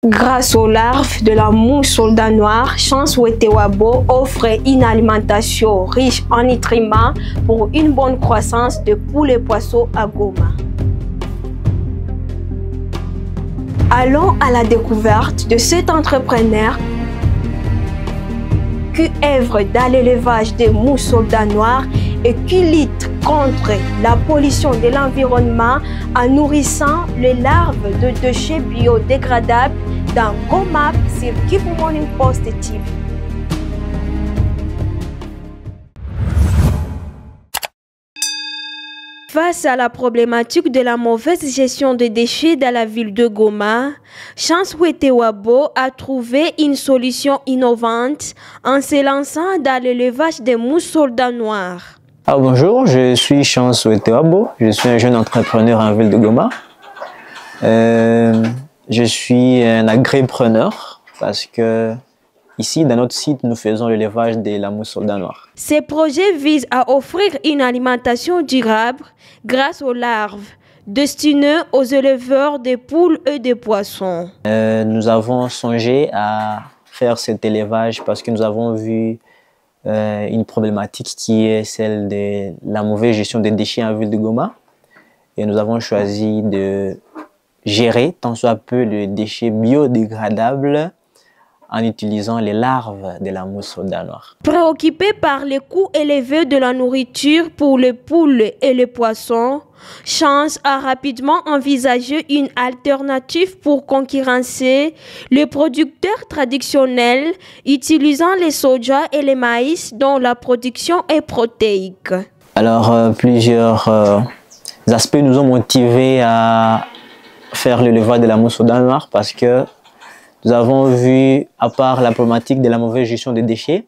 Grâce aux larves de la mouche soldat noir, Chance Wetewabo offre une alimentation riche en nutriments pour une bonne croissance de poules et poissons à Goma. Allons à la découverte de cet entrepreneur qui œuvre dans l'élevage des mouches soldats noirs et qui lutte contre la pollution de l'environnement en nourrissant les larves de déchets biodégradables dans Goma sur Kivu Morning Post TV. Face à la problématique de la mauvaise gestion des déchets dans la ville de Goma, Chance Wetewabo a trouvé une solution innovante en se lançant dans l'élevage des mouches soldats noirs. Bonjour, je suis Chance Wetewabo, je suis un jeune entrepreneur en ville de Goma. Je suis un agripreneur parce que ici, dans notre site, nous faisons l'élevage de la mouche soldat noir. Ces projets visent à offrir une alimentation durable grâce aux larves destinées aux éleveurs de poules et de poissons. Nous avons songé à faire cet élevage parce que nous avons vu une problématique qui est celle de la mauvaise gestion des déchets en ville de Goma. Et nous avons choisi de gérer tant soit peu les déchets biodégradables en utilisant les larves de la mouche soldat noir. Préoccupé par les coûts élevés de la nourriture pour les poules et les poissons, Chance a rapidement envisagé une alternative pour concurrencer les producteurs traditionnels utilisant les soja et les maïs dont la production est protéique. Alors, plusieurs aspects nous ont motivés à faire l'élevage de la mouche soldat noir parce que nous avons vu, à part la problématique de la mauvaise gestion des déchets,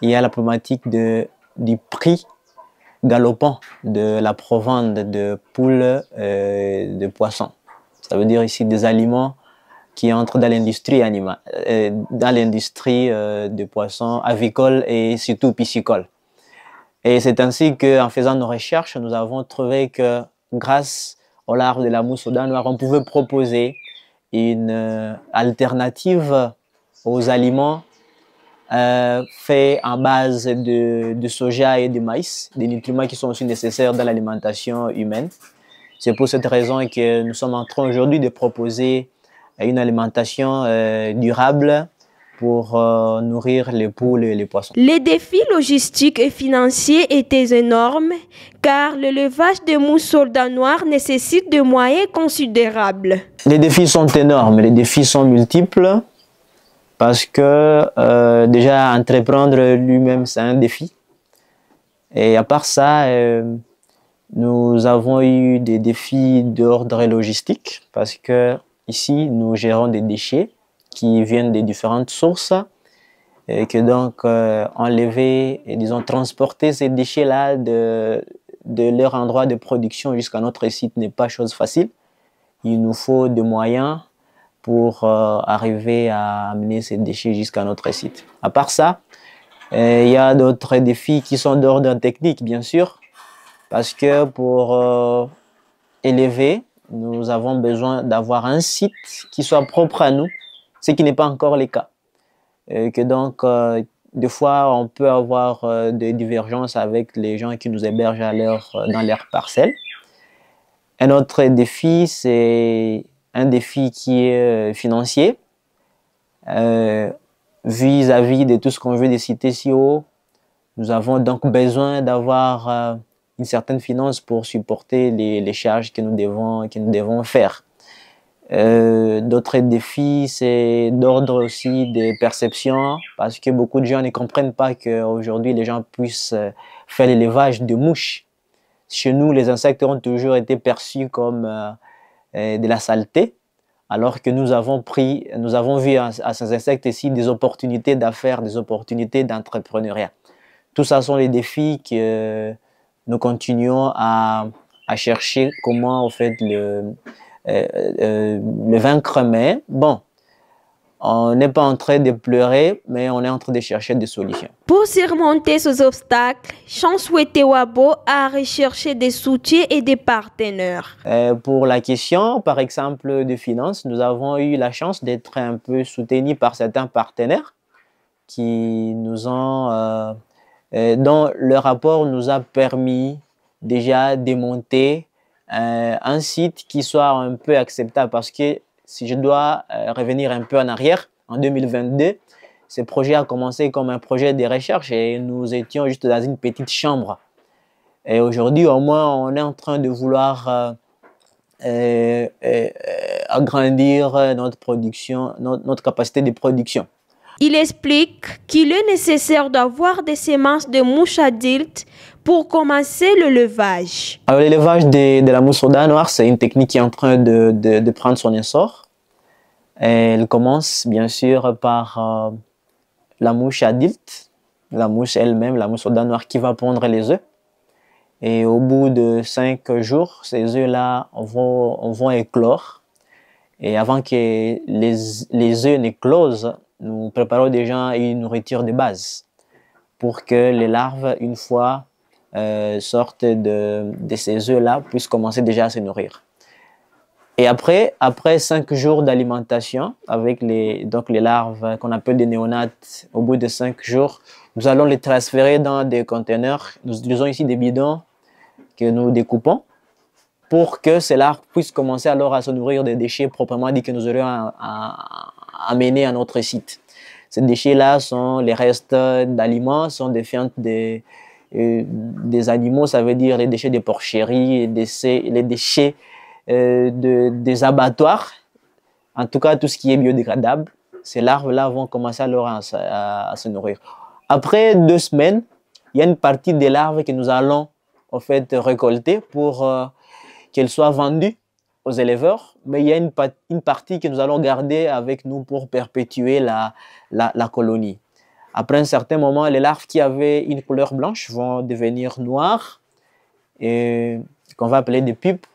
il y a la problématique du prix galopant de la provende de poules et de poissons. Ça veut dire ici des aliments qui entrent dans l'industrie animale, dans l'industrie des poissons avicoles et surtout piscicoles. Et c'est ainsi qu'en faisant nos recherches, nous avons trouvé que grâce aux larves de la mouche soldat noir, on pouvait proposer une alternative aux aliments faits en base de soja et de maïs, des nutriments qui sont aussi nécessaires dans l'alimentation humaine. C'est pour cette raison que nous sommes en train aujourd'hui de proposer une alimentation durable pour nourrir les poules et les poissons. Les défis logistiques et financiers étaient énormes car l'élevage des mouches soldats noirs nécessite des moyens considérables. Les défis sont énormes, les défis sont multiples parce que déjà entreprendre lui-même c'est un défi. Et à part ça, nous avons eu des défis d'ordre logistique parce que ici nous gérons des déchets qui viennent de différentes sources et que donc enlever et disons transporter ces déchets-là de leur endroit de production jusqu'à notre site n'est pas chose facile. Il nous faut des moyens pour arriver à amener ces déchets jusqu'à notre site. À part ça, il y a d'autres défis qui sont d'ordre technique, bien sûr, parce que pour élever, nous avons besoin d'avoir un site qui soit propre à nous, ce qui n'est pas encore le cas. Et que donc, des fois, on peut avoir des divergences avec les gens qui nous hébergent dans leur parcelle. Un autre défi, c'est un défi qui est financier. Vis-à-vis de tout ce qu'on veut de citer si haut, nous avons donc besoin d'avoir une certaine finance pour supporter les charges que nous devons faire. D'autres défis, c'est d'ordre aussi des perceptions, parce que beaucoup de gens ne comprennent pas qu'aujourd'hui les gens puissent faire l'élevage de mouches. Chez nous, les insectes ont toujours été perçus comme de la saleté, alors que nous avons vu à ces insectes ici des opportunités d'affaires, des opportunités d'entrepreneuriat. Tout ça sont les défis que nous continuons à chercher comment en fait le vaincre, mais bon, On n'est pas en train de pleurer, mais on est en train de chercher des solutions. Pour surmonter ces obstacles, Chansouete Wabo a recherché des soutiens et des partenaires. Pour la question, par exemple, de finances, nous avons eu la chance d'être un peu soutenus par certains partenaires qui nous ont, dont le rapport nous a permis déjà de monter un site qui soit un peu acceptable, parce que si je dois revenir un peu en arrière, en 2022, ce projet a commencé comme un projet de recherche et nous étions juste dans une petite chambre. Et aujourd'hui, au moins, on est en train de vouloir agrandir notre production, notre capacité de production. Il explique qu'il est nécessaire d'avoir des semences de mouches adultes pour commencer le levage. Alors, l'élevage de la mousse au dents noir, c'est une technique qui est en train de prendre son essor. Elle commence bien sûr par la mouche adulte, la mouche elle-même, la mousse au dents noir qui va pondre les œufs. Et au bout de 5 jours, ces œufs-là vont éclore. Et avant que les œufs n'éclosent, nous préparons déjà une nourriture de base pour que les larves, une fois sortent de ces œufs-là, puissent commencer déjà à se nourrir. Et après 5 jours d'alimentation avec les larves qu'on appelle des néonates, au bout de 5 jours, nous allons les transférer dans des conteneurs. Nous utilisons ici des bidons que nous découpons pour que ces larves puissent commencer alors à se nourrir des déchets proprement dit que nous aurions amenés à notre site. Ces déchets-là sont les restes d'aliments, sont des fientes des animaux, ça veut dire les déchets des porcheries, les déchets des abattoirs, en tout cas tout ce qui est biodégradable. Ces larves-là vont commencer alors à se nourrir. Après 2 semaines, il y a une partie des larves que nous allons en fait récolter pour qu'elles soient vendues aux éleveurs, mais il y a une partie que nous allons garder avec nous pour perpétuer la colonie. Après un certain moment, les larves qui avaient une couleur blanche vont devenir noires et qu'on va appeler des pupes.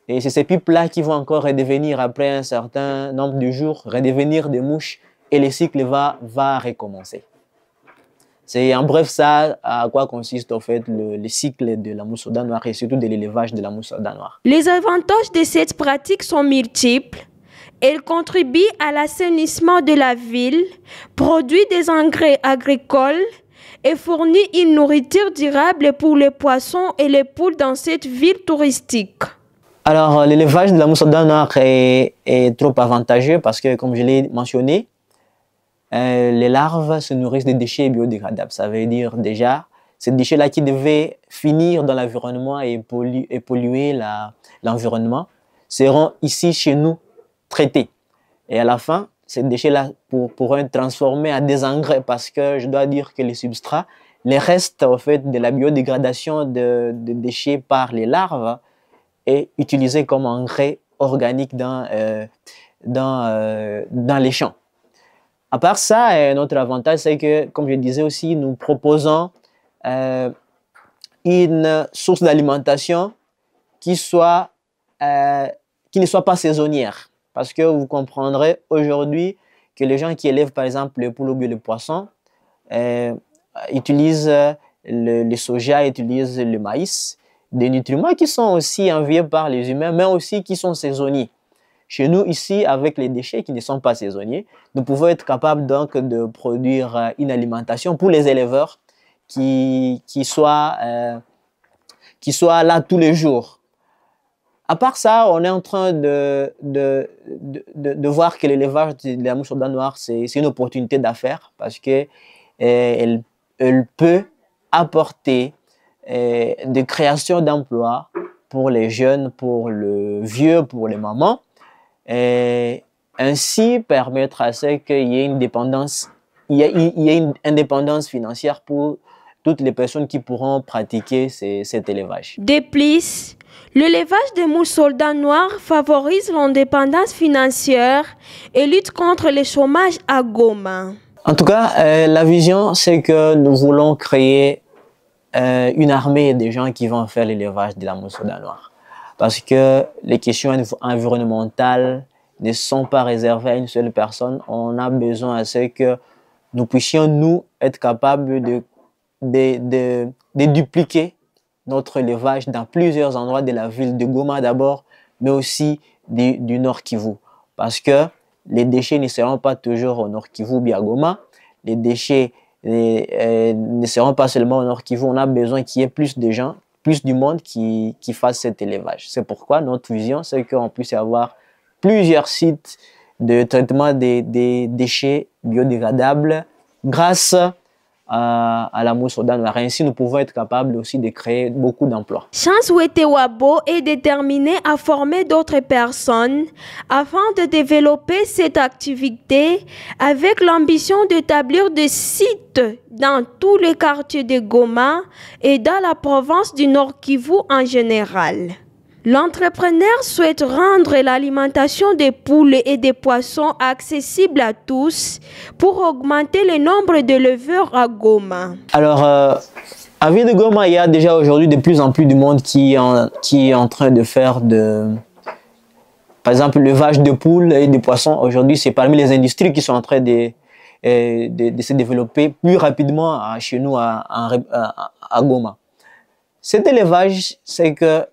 Et c'est ces pupes-là qui vont encore redevenir, après un certain nombre de jours, redevenir des mouches et le cycle va recommencer. C'est en bref ça à quoi consiste en fait le cycle de la mousse aux dents noires et surtout de l'élevage de la mousse aux dents noires. Les avantages de cette pratique sont multiples. Elle contribue à l'assainissement de la ville, produit des engrais agricoles et fournit une nourriture durable pour les poissons et les poules dans cette ville touristique. Alors, l'élevage de la mousse aux dents noires est trop avantageux parce que, comme je l'ai mentionné, les larves se nourrissent des déchets biodégradables. Ça veut dire déjà, ces déchets-là qui devaient finir dans l'environnement et polluer l'environnement seront ici chez nous traités. Et à la fin, ces déchets-là pourront être transformés en des engrais parce que je dois dire que les substrats, les restes en fait, de la biodégradation de déchets par les larves est utilisé comme engrais organique dans les champs. À part ça, un autre avantage, c'est que, comme je disais aussi, nous proposons une source d'alimentation qui ne soit pas saisonnière. Parce que vous comprendrez aujourd'hui que les gens qui élèvent, par exemple, les poules ou bien les poissons, utilisent le soja, utilisent le maïs, des nutriments qui sont aussi enviés par les humains, mais aussi qui sont saisonniers. Chez nous, ici, avec les déchets qui ne sont pas saisonniers, nous pouvons être capables donc de produire une alimentation pour les éleveurs qui soit là tous les jours. À part ça, on est en train de voir que l'élevage de la mouche aux dents noires, c'est une opportunité d'affaires parce qu'elle peut apporter de création d'emplois pour les jeunes, pour le vieux, pour les mamans, et ainsi permettre à ce qu'il y ait une dépendance, il y ait une indépendance financière pour toutes les personnes qui pourront pratiquer cet élevage. De plus, l'élevage des mouches aux dents noires favorise l'indépendance financière et lutte contre le chômage à Goma. En tout cas, la vision, c'est que nous voulons créer une armée de gens qui vont faire l'élevage de la mousse aux dents noires. Parce que les questions environnementales ne sont pas réservés à une seule personne. On a besoin à ce que nous puissions, nous, être capables de dupliquer notre élevage dans plusieurs endroits de la ville de Goma d'abord, mais aussi du Nord Kivu. Parce que les déchets ne seront pas toujours au Nord Kivu ou à Goma. Les déchets ne seront pas seulement au Nord Kivu. On a besoin qu'il y ait plus de gens, plus du monde qui fasse cet élevage. C'est pourquoi notre vision, c'est qu'on puisse avoir plusieurs sites de traitement des déchets biodégradables grâce à la mousse au Danoir. Ainsi, nous pouvons être capables aussi de créer beaucoup d'emplois. Chance Wetewabo est déterminé à former d'autres personnes afin de développer cette activité avec l'ambition d'établir des sites dans tous les quartiers de Goma et dans la province du Nord Kivu en général. L'entrepreneur souhaite rendre l'alimentation des poules et des poissons accessible à tous pour augmenter le nombre d'éleveurs à Goma. Alors, à ville de Goma, il y a déjà aujourd'hui de plus en plus de monde qui est en train de faire par exemple, l'élevage de poules et de poissons. Aujourd'hui, c'est parmi les industries qui sont en train de se développer plus rapidement chez nous à Goma. Cet élevage, c'est que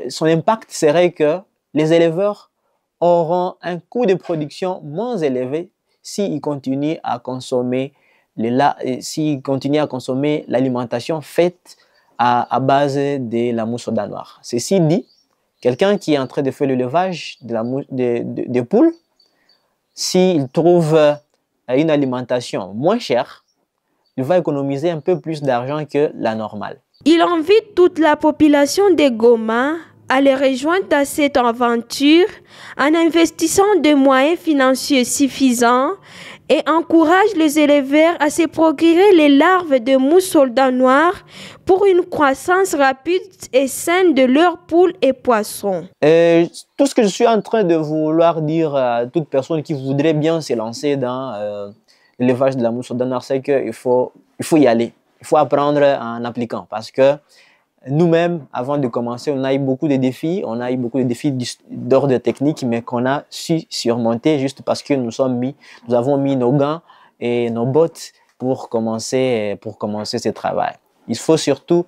son impact serait que les éleveurs auront un coût de production moins élevé s'ils continuent à consommer l'alimentation faite à base de la mousse au Danoir. Ceci dit, quelqu'un qui est en train de faire l'élevage de poules, s'il trouve une alimentation moins chère, il va économiser un peu plus d'argent que la normale. Il invite toute la population de Goma à les rejoindre dans cette aventure en investissant des moyens financiers suffisants et encourage les éleveurs à se procurer les larves de mousse au Danoir pour une croissance rapide et saine de leurs poules et poissons. Tout ce que je suis en train de vouloir dire à toute personne qui voudrait bien se lancer dans l'élevage de la mousse au Danoir, c'est qu'il faut y aller. Il faut apprendre en appliquant parce que nous-mêmes, avant de commencer, on a eu beaucoup de défis. On a eu beaucoup de défis d'ordre technique, mais qu'on a su surmonter juste parce que nous avons mis nos gants et nos bottes pour commencer ce travail. Il faut surtout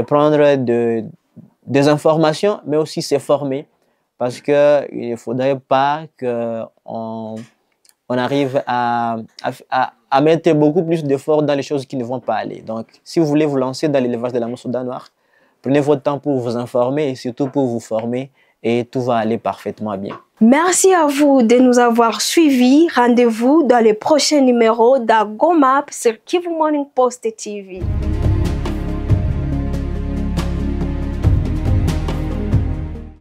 prendre des informations, mais aussi se former parce qu'il ne faudrait pas qu'on arrive à mettre beaucoup plus d'efforts dans les choses qui ne vont pas aller. Donc, si vous voulez vous lancer dans l'élevage de la mousse au Danoir, prenez votre temps pour vous informer et surtout pour vous former et tout va aller parfaitement bien. Merci à vous de nous avoir suivis. Rendez-vous dans les prochains numéros d'Agomap sur Kivu Morning Post TV.